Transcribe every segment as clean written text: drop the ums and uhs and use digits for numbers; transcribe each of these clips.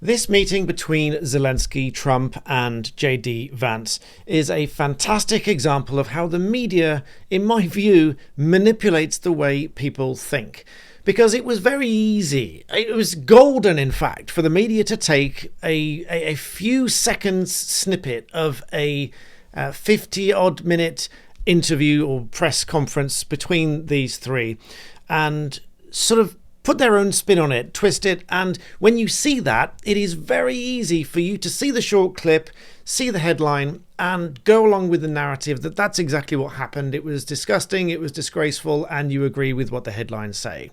This meeting between Zelenskyy, Trump and JD Vance is a fantastic example of how the media, in my view, manipulates the way people think. Because it was very easy, it was golden in fact, for the media to take a few seconds snippet of a 50-odd minute interview or press conference between these three and sort of put their own spin on it, twist it, and when you see that, it is very easy for you to see the short clip, see the headline, and go along with the narrative that that's exactly what happened. It was disgusting, it was disgraceful, and you agree with what the headlines say.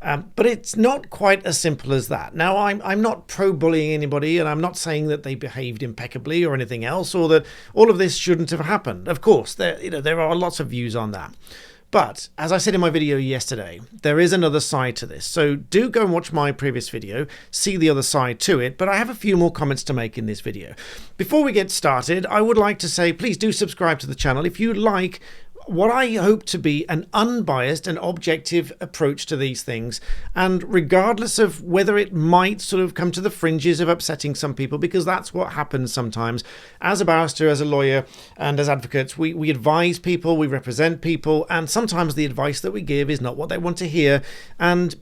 But it's not quite as simple as that. Now, I'm not pro-bullying anybody, and I'm not saying that they behaved impeccably or anything else, or that all of this shouldn't have happened. Of course, there are lots of views on that. But, as I said in my video yesterday, there is another side to this. So do go and watch my previous video, see the other side to it, but I have a few more comments to make in this video. Before we get started, I would like to say, please do subscribe to the channel if you like what I hope to be an unbiased and objective approach to these things, and regardless of whether it might sort of come to the fringes of upsetting some people, because that's what happens sometimes. As a barrister, as a lawyer, and as advocates, we advise people, we represent people, and sometimes the advice that we give is not what they want to hear, and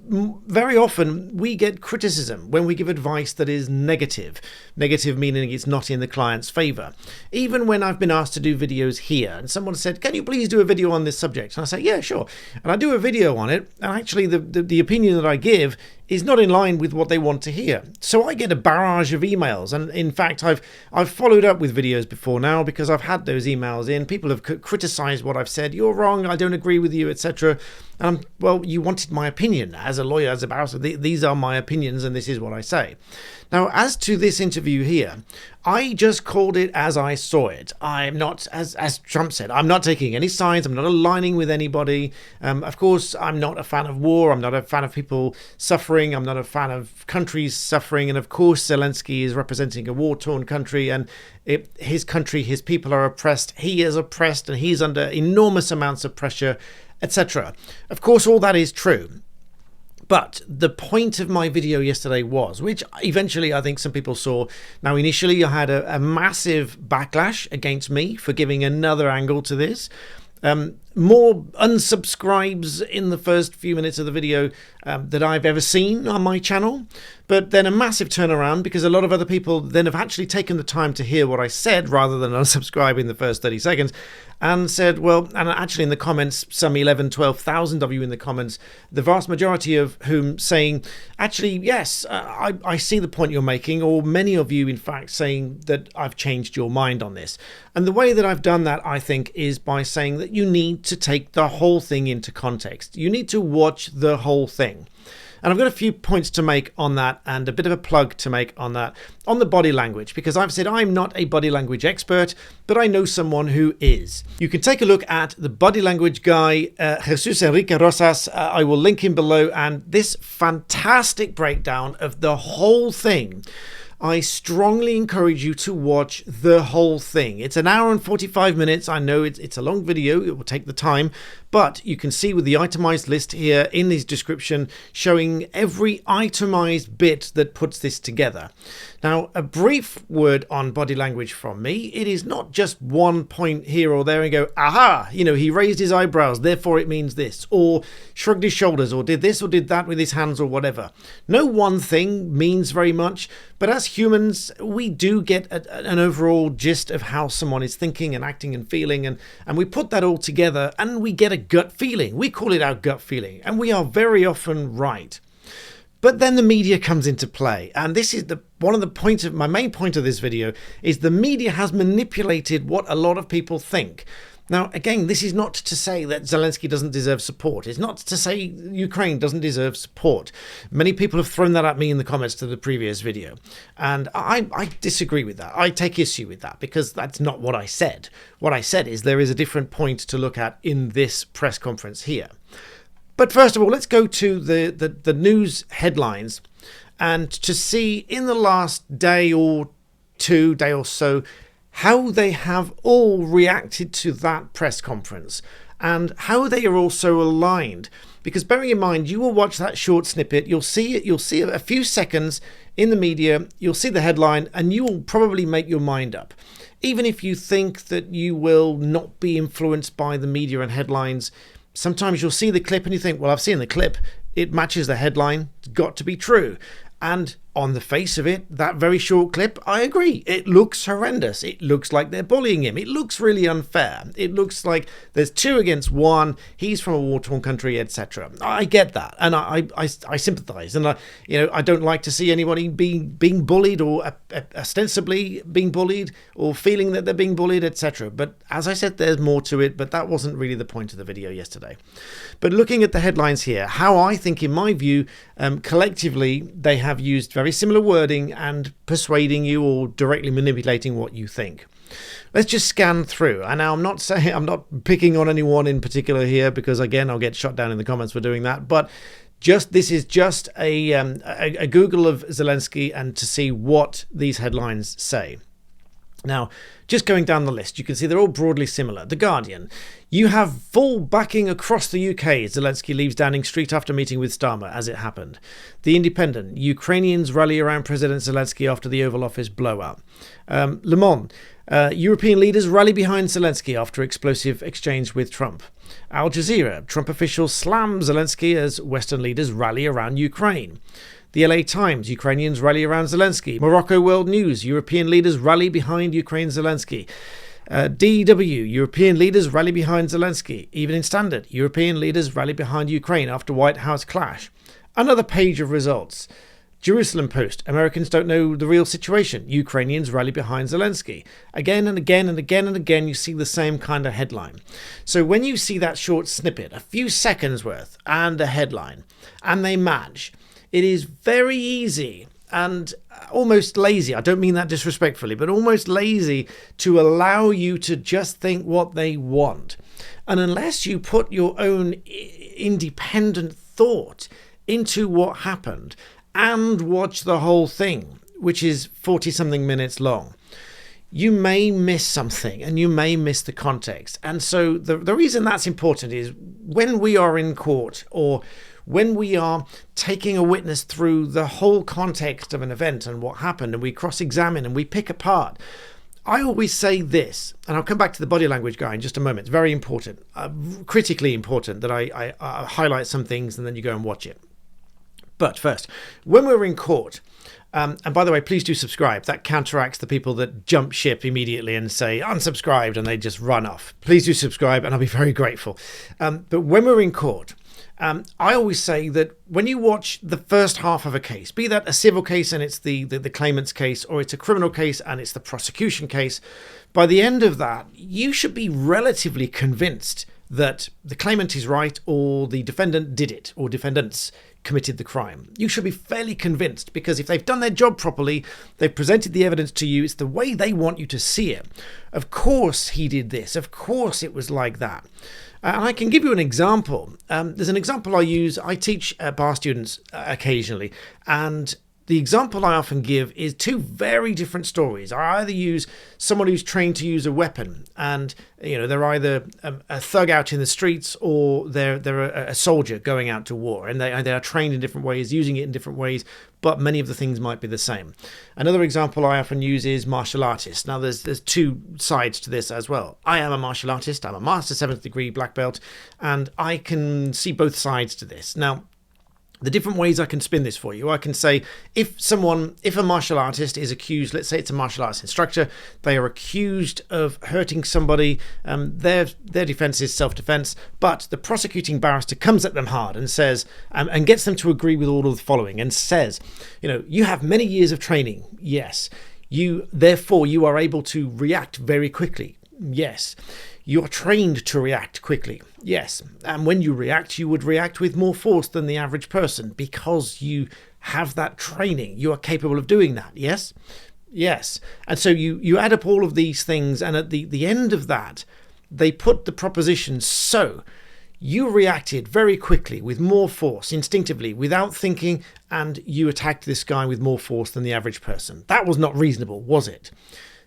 very often we get criticism when we give advice that is negative. Negative meaning it's not in the client's favour. Even when I've been asked to do videos here, and someone said, can you please do a video on this subject? And I say, yeah, sure. And I do a video on it, and actually the opinion that I give is not in line with what they want to hear. So I get a barrage of emails, and in fact I've followed up with videos before now because I've had those emails in. People have criticized what I've said. You're wrong, I don't agree with you, etc. And well, you wanted my opinion as a lawyer, as a barrister. These are my opinions, and this is what I say. Now, as to this interview here, I just called it as I saw it. I'm not, as Trump said, I'm not taking any sides. I'm not aligning with anybody. Of course, I'm not a fan of war. I'm not a fan of people suffering. I'm not a fan of countries suffering. And of course, Zelenskyy is representing a war-torn country, and his country, his people are oppressed. He is oppressed, and he's under enormous amounts of pressure, etc. Of course, all that is true. But the point of my video yesterday was, which eventually I think some people saw. Now, initially I had a massive backlash against me for giving another angle to this. More unsubscribes in the first few minutes of the video that I've ever seen on my channel, but then a massive turnaround because a lot of other people then have actually taken the time to hear what I said rather than unsubscribe in the first 30 seconds and said, well, and actually in the comments, some 12,000 of you in the comments, the vast majority of whom saying, actually, yes, I see the point you're making, or many of you, in fact, saying that I've changed your mind on this. And the way that I've done that, I think, is by saying that you need to take the whole thing into context. You need to watch the whole thing. And I've got a few points to make on that and a bit of a plug to make on that, on the body language, because I've said I'm not a body language expert, but I know someone who is. You can take a look at the body language guy, Jesus Enrique Rosas. I will link him below, and this fantastic breakdown of the whole thing. I strongly encourage you to watch the whole thing. It's an hour and 45 minutes. I know it's a long video. It will take the time, but you can see with the itemized list here in his description showing every itemized bit that puts this together. Now, a brief word on body language from me. It is not just one point here or there and go, aha, he raised his eyebrows, therefore it means this, or shrugged his shoulders, or did this or did that with his hands, or whatever. No one thing means very much, but as humans, we do get an overall gist of how someone is thinking and acting and feeling, and we put that all together and we get a gut feeling. We call it our gut feeling, and we are very often right. But then the media comes into play, and this is my main point of this video is the media has manipulated what a lot of people think. Now, again, this is not to say that Zelenskyy doesn't deserve support. It's not to say Ukraine doesn't deserve support. Many people have thrown that at me in the comments to the previous video, and I disagree with that. I take issue with that because that's not what I said. What I said is there is a different point to look at in this press conference here. But first of all, let's go to the news headlines and to see in the last day or so how they have all reacted to that press conference and how they are also aligned. Because bearing in mind, you will watch that short snippet, you'll see a few seconds in the media, you'll see the headline, and you will probably make your mind up. Even if you think that you will not be influenced by the media and headlines, sometimes you'll see the clip and you think, well, I've seen the clip, it matches the headline, it's got to be true. And on the face of it, that very short clip, I agree. It looks horrendous. It looks like they're bullying him. It looks really unfair. It looks like there's 2 against 1. He's from a war-torn country, etc. I get that, and I sympathise. And I don't like to see anybody being bullied or ostensibly being bullied or feeling that they're being bullied, etc. But as I said, there's more to it. But that wasn't really the point of the video yesterday. But looking at the headlines here, how I think, in my view, collectively they have used very similar wording and persuading you or directly manipulating what you think. Let's just scan through. And now I'm not picking on anyone in particular here, because again, I'll get shot down in the comments for doing that. But this is just a Google of Zelenskyy and to see what these headlines say. Now, just going down the list, you can see they're all broadly similar. The Guardian, you have full backing across the UK. Zelenskyy leaves Downing Street after meeting with Starmer, as it happened. The Independent, Ukrainians rally around President Zelenskyy after the Oval Office blowout. Le Monde, European leaders rally behind Zelenskyy after explosive exchange with Trump. Al Jazeera, Trump officials slam Zelenskyy as Western leaders rally around Ukraine. The LA Times, Ukrainians rally around Zelenskyy. Morocco World News, European leaders rally behind Ukraine Zelenskyy. DW, European leaders rally behind Zelenskyy. Evening Standard, European leaders rally behind Ukraine after White House clash. Another page of results. Jerusalem Post, Americans don't know the real situation. Ukrainians rally behind Zelenskyy. Again and again and again and again, you see the same kind of headline. So when you see that short snippet, a few seconds worth, and a headline, and they match, it is very easy and almost lazy, I don't mean that disrespectfully, but almost lazy to allow you to just think what they want. And unless you put your own independent thought into what happened and watch the whole thing, which is 40-something minutes long, you may miss something and you may miss the context. And so the reason that's important is when we are in court or when we are taking a witness through the whole context of an event and what happened, and we cross-examine and we pick apart, I always say this, and I'll come back to the body language guy in just a moment. It's very important, critically important that I highlight some things and then you go and watch it. But first, when we're in court, and by the way, please do subscribe. That counteracts the people that jump ship immediately and say unsubscribed and they just run off. Please do subscribe and I'll be very grateful. But when we're in court, I always say that when you watch the first half of a case, be that a civil case and it's the claimant's case, or it's a criminal case and it's the prosecution case, by the end of that, you should be relatively convinced that the claimant is right or the defendant did it or defendants committed the crime. You should be fairly convinced, because if they've done their job properly, they've presented the evidence to you, it's the way they want you to see it. Of course he did this. Of course it was like that. And I can give you an example. There's an example I use. I teach bar students occasionally, and the example I often give is 2 very different stories. I either use someone who's trained to use a weapon, and they're either a thug out in the streets or they're a soldier going out to war, and they are trained in different ways, using it in different ways, but many of the things might be the same. Another example I often use is martial artists. Now there's 2 sides to this as well. I am a martial artist. I'm a master 7th degree black belt, and I can see both sides to this. Now, the different ways I can spin this for you. I can say if a martial artist is accused, let's say it's a martial arts instructor, they are accused of hurting somebody, their defense is self-defense, but the prosecuting barrister comes at them hard and says, and gets them to agree with all of the following, and says, you have many years of training. Yes. Therefore you are able to react very quickly. Yes. You're trained to react quickly. Yes. And when you react, you would react with more force than the average person because you have that training. You are capable of doing that. Yes? Yes. And so you add up all of these things, and at the end of that, they put the proposition, so you reacted very quickly with more force, instinctively, without thinking, and you attacked this guy with more force than the average person. That was not reasonable, was it?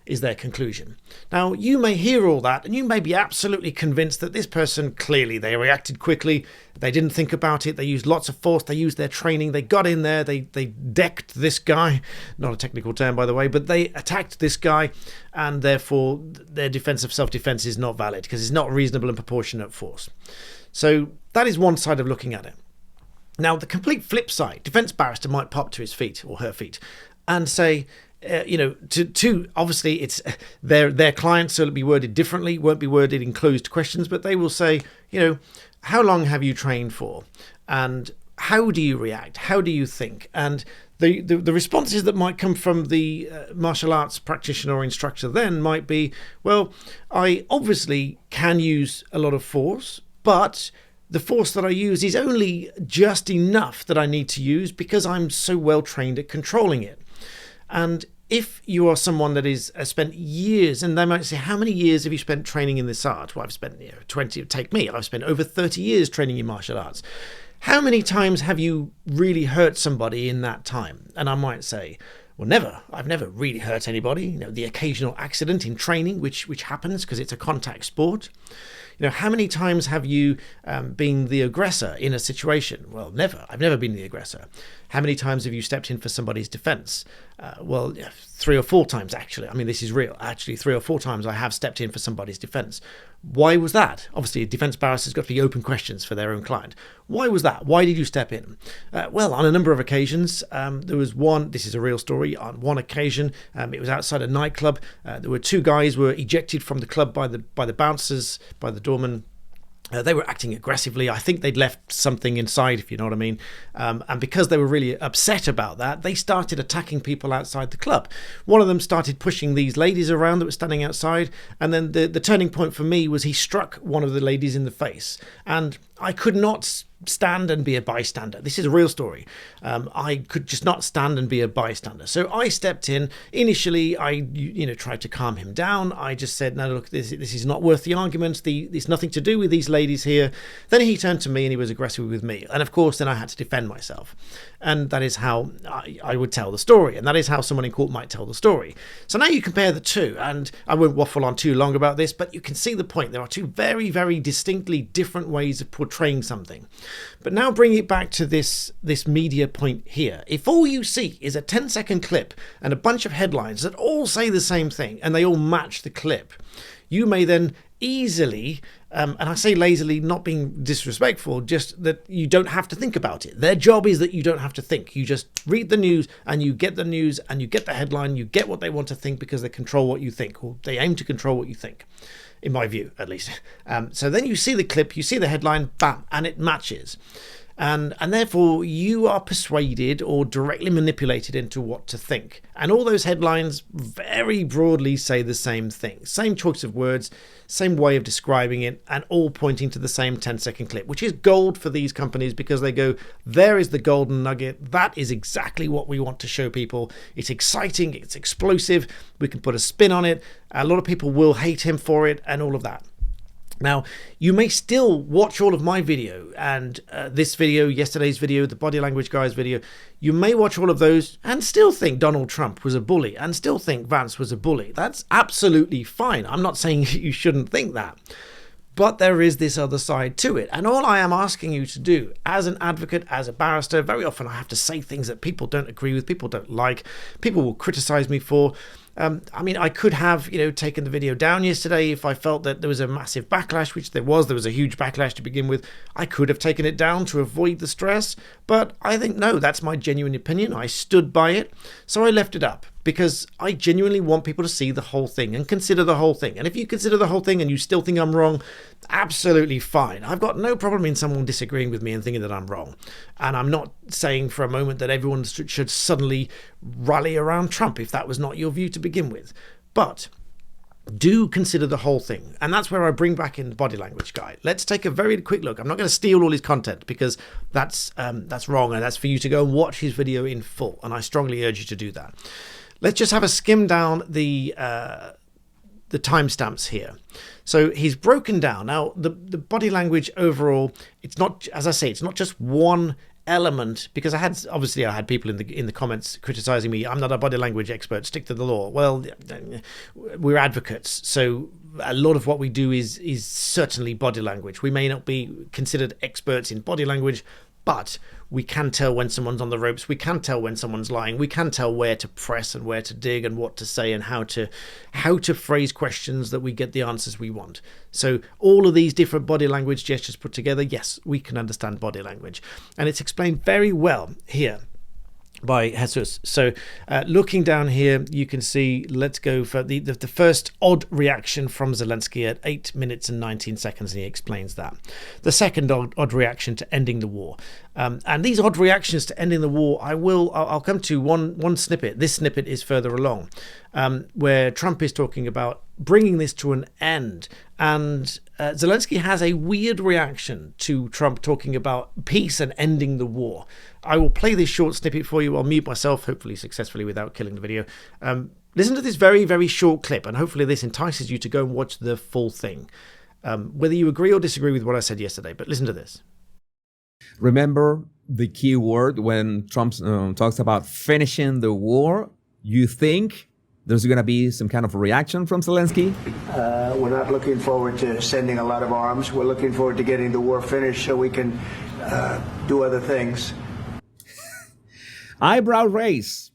is their conclusion. Now, you may hear all that and you may be absolutely convinced that this person, clearly they reacted quickly, they didn't think about it, they used lots of force, they used their training, they got in there, they decked this guy, not a technical term by the way, but they attacked this guy, and therefore their defense of self-defense is not valid because it's not reasonable and proportionate force. So that is one side of looking at it. Now, the complete flip side, defense barrister might pop to his feet or her feet and say, to obviously it's their clients, so it'll be worded differently, won't be worded in closed questions, but they will say, how long have you trained for? And how do you react? How do you think? And the responses that might come from the martial arts practitioner or instructor then might be, well, I obviously can use a lot of force, but the force that I use is only just enough that I need to use because I'm so well trained at controlling it. And if you are someone that is spent years, and they might say, how many years have you spent training in this art? Well, I've spent 20, take me, I've spent over 30 years training in martial arts. How many times have you really hurt somebody in that time? And I might say, well, never. I've never really hurt anybody. The occasional accident in training, which happens because it's a contact sport. How many times have you been the aggressor in a situation? Well, never. I've never been the aggressor. How many times have you stepped in for somebody's defense? Well, 3 or 4 times, actually. I mean, this is real. Actually, 3 or 4 times I have stepped in for somebody's defense. Why was that? Obviously, a defense barrister's got to be open questions for their own client. Why was that? Why did you step in? Well, on a number of occasions, there was one, this is a real story, on one occasion, it was outside a nightclub. There were 2 guys who were ejected from the club by the bouncers, by the doorman. They were acting aggressively. I think they'd left something inside, if you know what I mean. And because they were really upset about that, they started attacking people outside the club. One of them started pushing these ladies around that were standing outside. And then the turning point for me was he struck one of the ladies in the face. And I could not stand and be a bystander. This is a real story. I could just not stand and be a bystander. So I stepped in. Initially, I tried to calm him down. I just said, no, look, this is not worth the argument. It's nothing to do with these ladies here. Then he turned to me and he was aggressive with me. And of course, then I had to defend myself. And that is how I would tell the story. And that is how someone in court might tell the story. So now you compare the two, and I won't waffle on too long about this, but you can see the point. There are 2 very, very distinctly different ways of portraying something. But now bring it back to this media point here. If all you see is a 10-second clip and a bunch of headlines that all say the same thing and they all match the clip, you may then easily, and I say lazily, not being disrespectful, just that you don't have to think about it. Their job is that you don't have to think. You just read the news and you get the news and you get the headline, you get what they want to think because they control what you think, or they aim to control what you think. In my view, at least. So then you see the clip, you see the headline, bam, and it matches. And therefore you are persuaded or directly manipulated into what to think. And all those headlines very broadly say the same thing. Same choice of words, same way of describing it, and all pointing to the same 10-second clip, which is gold for these companies because they go, there is the golden nugget. That is exactly what we want to show people. It's exciting, it's explosive, we can put a spin on it. A lot of people will hate him for it and all of that. Now, you may still watch all of my video and this video, yesterday's video, the body language guy's video. You may watch all of those and still think Donald Trump was a bully and still think Vance was a bully. That's absolutely fine. I'm not saying you shouldn't think that. But there is this other side to it. And all I am asking you to do as an advocate, as a barrister, very often I have to say things that people don't agree with, people don't like, people will criticize me for. I could have, taken the video down yesterday if I felt that there was a massive backlash, which there was a huge backlash to begin with. I could have taken it down to avoid the stress, but I think, no, that's my genuine opinion. I stood by it, so I left it up because I genuinely want people to see the whole thing and consider the whole thing. And if you consider the whole thing and you still think I'm wrong, absolutely fine. I've got no problem in someone disagreeing with me and thinking that I'm wrong. And I'm not saying for a moment that everyone should suddenly rally around Trump if that was not your view to begin with. But do consider the whole thing. And that's where I bring back in the body language guy. Let's take a very quick look. I'm not going to steal all his content because that's wrong, and that's for you to go and watch his video in full. And I strongly urge you to do that. Let's just have a skim down the timestamps here. So he's broken down. Now, the body language overall, it's not, as I say, it's not just one element, because I had people in the comments criticizing me. I'm not a body language expert. Stick to the law. Well, we're advocates, so a lot of what we do is certainly body language. We may not be considered experts in body language, but we can tell when someone's on the ropes. We can tell when someone's lying. We can tell where to press and where to dig and what to say and how to phrase questions that we get the answers we want. So all of these different body language gestures put together, yes, we can understand body language. And it's explained very well here by Jesus. So looking down here, you can see, let's go for the first odd reaction from Zelenskyy at 8 minutes and 19 seconds, and he explains that. The second odd reaction to ending the war. And these odd reactions to ending the war, I'll come to one snippet. This snippet is further along, where Trump is talking about bringing this to an end. And Zelenskyy has a weird reaction to Trump talking about peace and ending the war. I will play this short snippet for you. I'll mute myself, hopefully successfully without killing the video. Listen to this very, very short clip, and hopefully this entices you to go and watch the full thing. Whether you agree or disagree with what I said yesterday, but listen to this. Remember the key word when Trump talks about finishing the war? You think there's going to be some kind of reaction from Zelenskyy? We're not looking forward to sending a lot of arms. We're looking forward to getting the war finished so we can do other things. Eyebrow raise.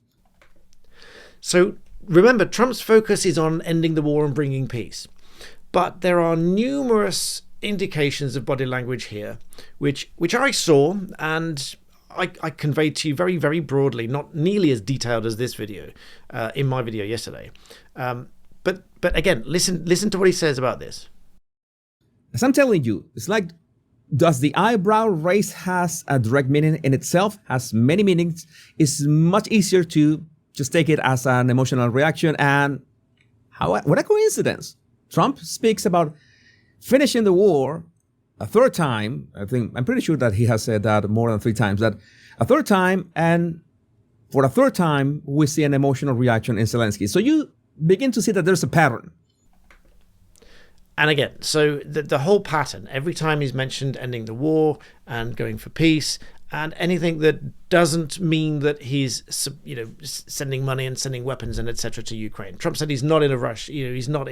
So remember, Trump's focus is on ending the war and bringing peace. But there are numerous indications of body language here, which I saw and I conveyed to you very, very broadly, not nearly as detailed as this video, in my video yesterday. But again, listen to what he says about this. As I'm telling you, it's like, does the eyebrow raise has a direct meaning in itself, has many meanings. It's much easier to just take it as an emotional reaction. And what a coincidence. Trump speaks about finishing the war a third time. I'm pretty sure that he has said that more than 3 times, that a third time, and for a third time, we see an emotional reaction in Zelenskyy. So you begin to see that there's a pattern. And again, so the whole pattern, every time he's mentioned ending the war and going for peace, and anything that doesn't mean that he's, sending money and sending weapons and etc. to Ukraine. Trump said he's not in a rush. He's not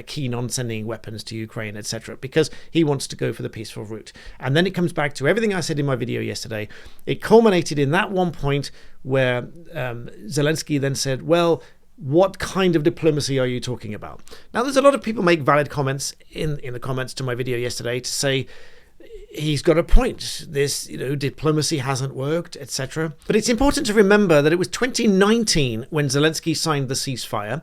keen on sending weapons to Ukraine, etc. because he wants to go for the peaceful route. And then it comes back to everything I said in my video yesterday. It culminated in that one point where Zelenskyy then said, well, what kind of diplomacy are you talking about? Now, there's a lot of people make valid comments in the comments to my video yesterday to say he's got a point. This, diplomacy hasn't worked, etc. But it's important to remember that it was 2019 when Zelenskyy signed the ceasefire,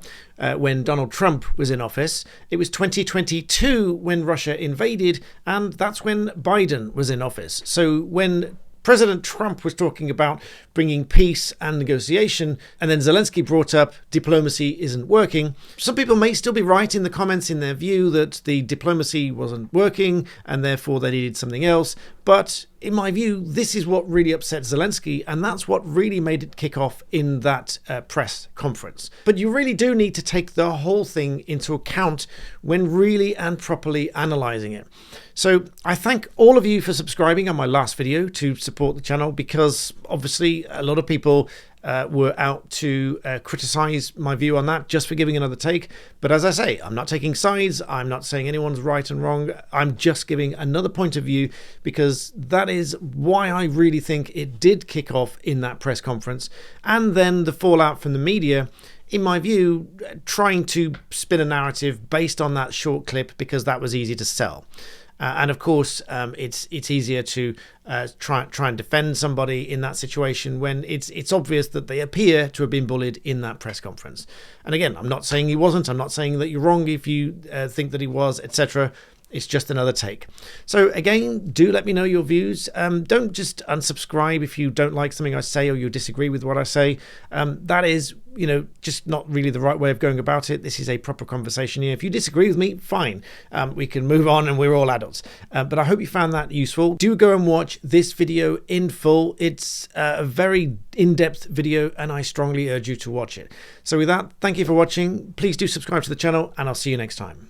when Donald Trump was in office. It was 2022 when Russia invaded, and that's when Biden was in office. So when President Trump was talking about bringing peace and negotiation, and then Zelenskyy brought up diplomacy isn't working. Some people may still be right in the comments in their view that the diplomacy wasn't working and therefore they needed something else. But in my view, this is what really upset Zelenskyy, and that's what really made it kick off in that press conference. But you really do need to take the whole thing into account when really and properly analysing it. So I thank all of you for subscribing on my last video to support the channel, because obviously a lot of people were out to criticize my view on that just for giving another take. But as I say, I'm not taking sides. I'm not saying anyone's right and wrong. I'm just giving another point of view, because that is why I really think it did kick off in that press conference. And then the fallout from the media, in my view, trying to spin a narrative based on that short clip because that was easy to sell. And of course, it's easier to try and defend somebody in that situation when it's obvious that they appear to have been bullied in that press conference. And again, I'm not saying he wasn't. I'm not saying that you're wrong if you think that he was, etc. It's just another take. So again, do let me know your views. Don't just unsubscribe if you don't like something I say or you disagree with what I say. That is, just not really the right way of going about it. This is a proper conversation here. If you disagree with me, fine. We can move on and we're all adults. But I hope you found that useful. Do go and watch this video in full. It's a very in-depth video and I strongly urge you to watch it. So with that, thank you for watching. Please do subscribe to the channel and I'll see you next time.